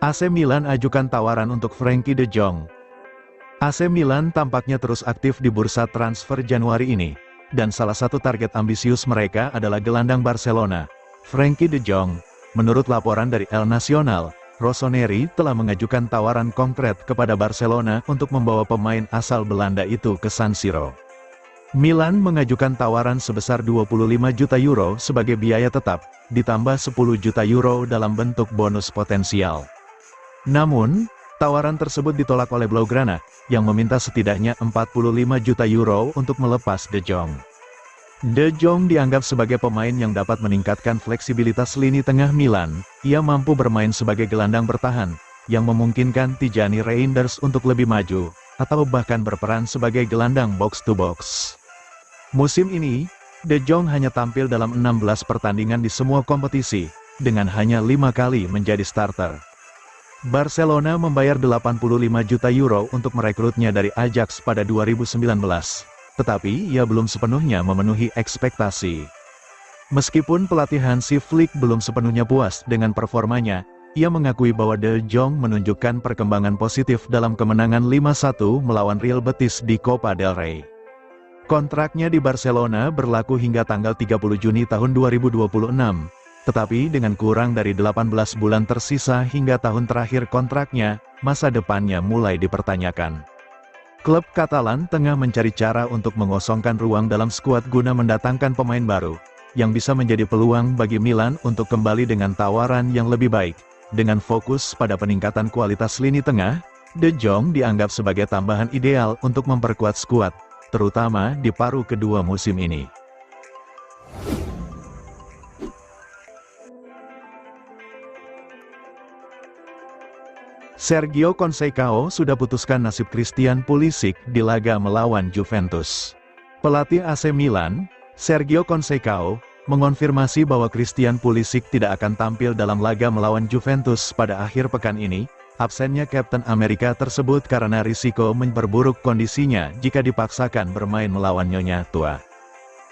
AC Milan ajukan tawaran untuk Frenkie de Jong. AC Milan tampaknya terus aktif di bursa transfer Januari ini, dan salah satu target ambisius mereka adalah gelandang Barcelona, Frenkie de Jong. Menurut laporan dari El Nacional, Rossoneri telah mengajukan tawaran konkret kepada Barcelona untuk membawa pemain asal Belanda itu ke San Siro. Milan mengajukan tawaran sebesar 25 juta euro sebagai biaya tetap, ditambah 10 juta euro dalam bentuk bonus potensial. Namun, tawaran tersebut ditolak oleh Blaugrana, yang meminta setidaknya 45 juta euro untuk melepas De Jong. De Jong dianggap sebagai pemain yang dapat meningkatkan fleksibilitas lini tengah Milan. Ia mampu bermain sebagai gelandang bertahan, yang memungkinkan Tijani Reinders untuk lebih maju, atau bahkan berperan sebagai gelandang box-to-box. Musim ini, De Jong hanya tampil dalam 16 pertandingan di semua kompetisi, dengan hanya 5 kali menjadi starter. Barcelona membayar 85 juta euro untuk merekrutnya dari Ajax pada 2019, tetapi ia belum sepenuhnya memenuhi ekspektasi. Meskipun pelatih Hansi Flick belum sepenuhnya puas dengan performanya, ia mengakui bahwa De Jong menunjukkan perkembangan positif dalam kemenangan 5-1 melawan Real Betis di Copa del Rey. Kontraknya di Barcelona berlaku hingga tanggal 30 Juni tahun 2026. Tetapi dengan kurang dari 18 bulan tersisa hingga tahun terakhir kontraknya, masa depannya mulai dipertanyakan. Klub Katalan tengah mencari cara untuk mengosongkan ruang dalam skuad guna mendatangkan pemain baru, yang bisa menjadi peluang bagi Milan untuk kembali dengan tawaran yang lebih baik. Dengan fokus pada peningkatan kualitas lini tengah, De Jong dianggap sebagai tambahan ideal untuk memperkuat skuad, terutama di paruh kedua musim ini. Sergio Conceição sudah putuskan nasib Christian Pulisic di laga melawan Juventus. Pelatih AC Milan, Sergio Conceição, mengonfirmasi bahwa Christian Pulisic tidak akan tampil dalam laga melawan Juventus pada akhir pekan ini. Absennya Kapten Amerika tersebut karena risiko memperburuk kondisinya jika dipaksakan bermain melawan Nyonya Tua.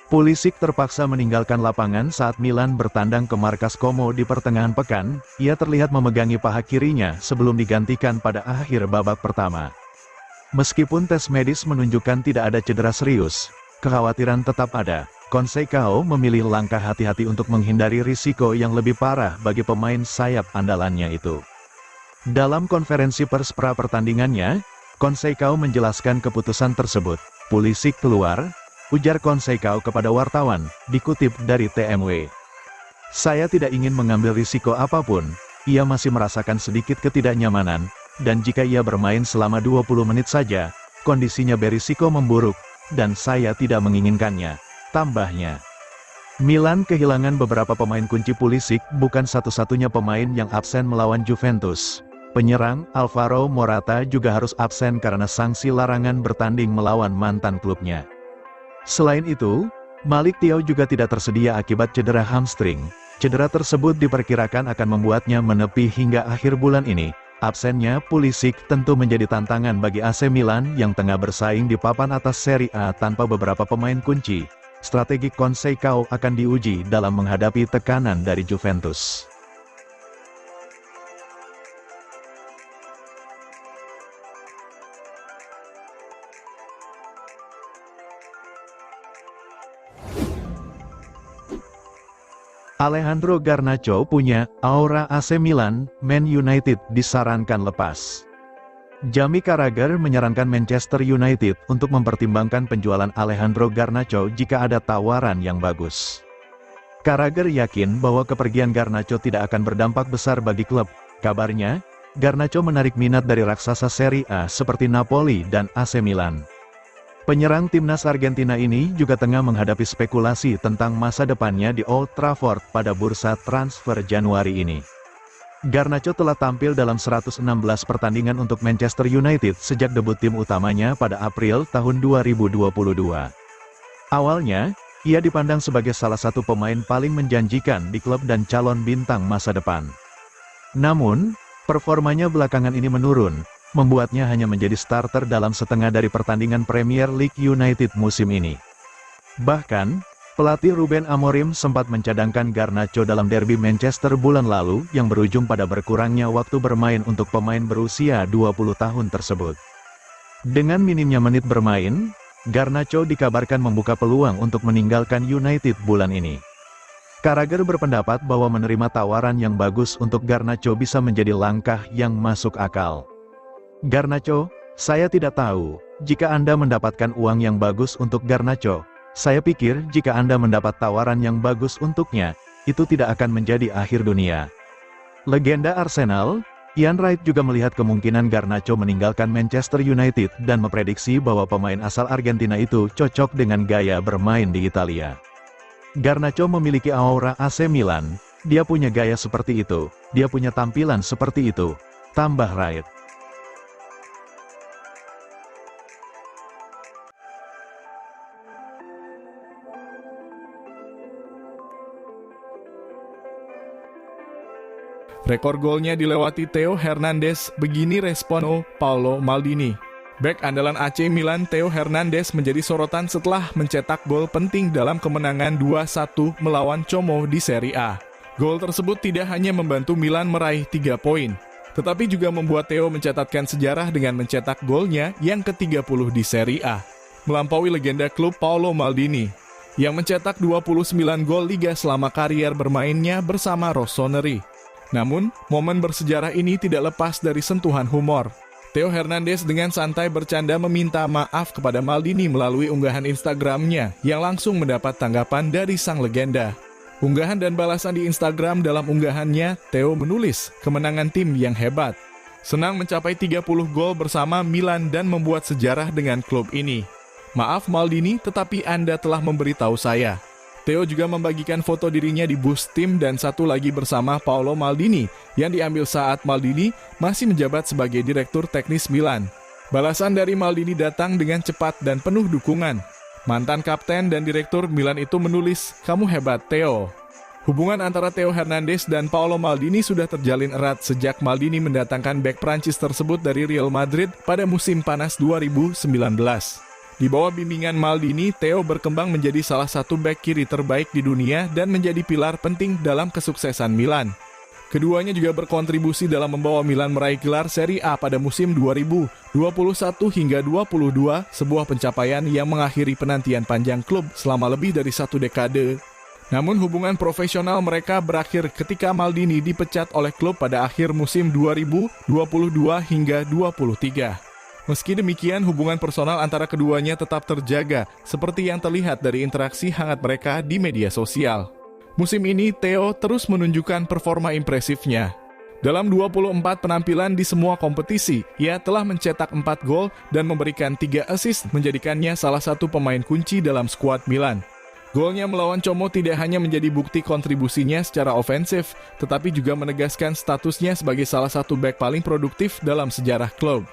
Pulisic terpaksa meninggalkan lapangan saat Milan bertandang ke markas Como di pertengahan pekan. Ia terlihat memegangi paha kirinya sebelum digantikan pada akhir babak pertama. Meskipun tes medis menunjukkan tidak ada cedera serius, kekhawatiran tetap ada. Conceição memilih langkah hati-hati untuk menghindari risiko yang lebih parah bagi pemain sayap andalannya itu. Dalam konferensi pers pra-pertandingannya, Conceição menjelaskan keputusan tersebut. Pulisic keluar, ujar Conceição kepada wartawan, dikutip dari TMW. Saya tidak ingin mengambil risiko apapun, ia masih merasakan sedikit ketidaknyamanan, dan jika ia bermain selama 20 menit saja, kondisinya berisiko memburuk, dan saya tidak menginginkannya, tambahnya. Milan kehilangan beberapa pemain kunci. Pulisic bukan satu-satunya pemain yang absen melawan Juventus. Penyerang, Alvaro Morata juga harus absen karena sanksi larangan bertanding melawan mantan klubnya. Selain itu, Malik Thiaw juga tidak tersedia akibat cedera hamstring. Cedera tersebut diperkirakan akan membuatnya menepi hingga akhir bulan ini. Absennya Pulisic tentu menjadi tantangan bagi AC Milan yang tengah bersaing di papan atas Serie A tanpa beberapa pemain kunci. Strategi Conceição akan diuji dalam menghadapi tekanan dari Juventus. Alejandro Garnacho punya aura AC Milan. Man United disarankan lepas. Jamie Carragher menyarankan Manchester United untuk mempertimbangkan penjualan Alejandro Garnacho jika ada tawaran yang bagus. Carragher yakin bahwa kepergian Garnacho tidak akan berdampak besar bagi klub. Kabarnya, Garnacho menarik minat dari raksasa Serie A seperti Napoli dan AC Milan. Penyerang timnas Argentina ini juga tengah menghadapi spekulasi tentang masa depannya di Old Trafford pada bursa transfer Januari ini. Garnacho telah tampil dalam 116 pertandingan untuk Manchester United sejak debut tim utamanya pada April tahun 2022. Awalnya, ia dipandang sebagai salah satu pemain paling menjanjikan di klub dan calon bintang masa depan. Namun, performanya belakangan ini menurun, membuatnya hanya menjadi starter dalam setengah dari pertandingan Premier League United musim ini. Bahkan, Pelatih Ruben Amorim sempat mencadangkan Garnacho dalam derby Manchester bulan lalu yang berujung pada berkurangnya waktu bermain untuk pemain berusia 20 tahun tersebut. Dengan minimnya menit bermain, Garnacho dikabarkan membuka peluang untuk meninggalkan United bulan ini. Carragher berpendapat bahwa menerima tawaran yang bagus untuk Garnacho bisa menjadi langkah yang masuk akal. Garnacho, saya tidak tahu, jika Anda mendapatkan uang yang bagus untuk Garnacho, saya pikir jika Anda mendapat tawaran yang bagus untuknya, itu tidak akan menjadi akhir dunia. Legenda Arsenal, Ian Wright juga melihat kemungkinan Garnacho meninggalkan Manchester United dan memprediksi bahwa pemain asal Argentina itu cocok dengan gaya bermain di Italia. Garnacho memiliki aura AC Milan, dia punya gaya seperti itu, dia punya tampilan seperti itu, tambah Wright. Rekor golnya dilewati Theo Hernandez, begini respon Paolo Maldini. Bek andalan AC Milan Theo Hernandez menjadi sorotan setelah mencetak gol penting dalam kemenangan 2-1 melawan Como di Serie A. Gol tersebut tidak hanya membantu Milan meraih 3 poin, tetapi juga membuat Theo mencatatkan sejarah dengan mencetak golnya yang ke-30 di Serie A, melampaui legenda klub Paolo Maldini, yang mencetak 29 gol Liga selama karier bermainnya bersama Rossoneri. Namun, momen bersejarah ini tidak lepas dari sentuhan humor. Theo Hernandez dengan santai bercanda meminta maaf kepada Maldini melalui unggahan Instagramnya yang langsung mendapat tanggapan dari sang legenda. Unggahan dan balasan di Instagram dalam unggahannya, Theo menulis, kemenangan tim yang hebat. Senang mencapai 30 gol bersama Milan dan membuat sejarah dengan klub ini. Maaf Maldini, tetapi Anda telah memberitahu saya. Theo juga membagikan foto dirinya di bus tim dan satu lagi bersama Paolo Maldini yang diambil saat Maldini masih menjabat sebagai direktur teknis Milan. Balasan dari Maldini datang dengan cepat dan penuh dukungan. Mantan kapten dan direktur Milan itu menulis, "Kamu hebat, Theo." Hubungan antara Theo Hernandez dan Paolo Maldini sudah terjalin erat sejak Maldini mendatangkan bek Prancis tersebut dari Real Madrid pada musim panas 2019. Di bawah bimbingan Maldini, Theo berkembang menjadi salah satu bek kiri terbaik di dunia dan menjadi pilar penting dalam kesuksesan Milan. Keduanya juga berkontribusi dalam membawa Milan meraih gelar Serie A pada musim 2021 hingga 22, sebuah pencapaian yang mengakhiri penantian panjang klub selama lebih dari 1 dekade. Namun hubungan profesional mereka berakhir ketika Maldini dipecat oleh klub pada akhir musim 2022 hingga 23. Meski demikian, hubungan personal antara keduanya tetap terjaga, seperti yang terlihat dari interaksi hangat mereka di media sosial. Musim ini, Theo terus menunjukkan performa impresifnya. Dalam 24 penampilan di semua kompetisi, ia telah mencetak 4 gol dan memberikan 3 assist, menjadikannya salah satu pemain kunci dalam skuad Milan. Golnya melawan Como tidak hanya menjadi bukti kontribusinya secara ofensif, tetapi juga menegaskan statusnya sebagai salah satu bek paling produktif dalam sejarah klub.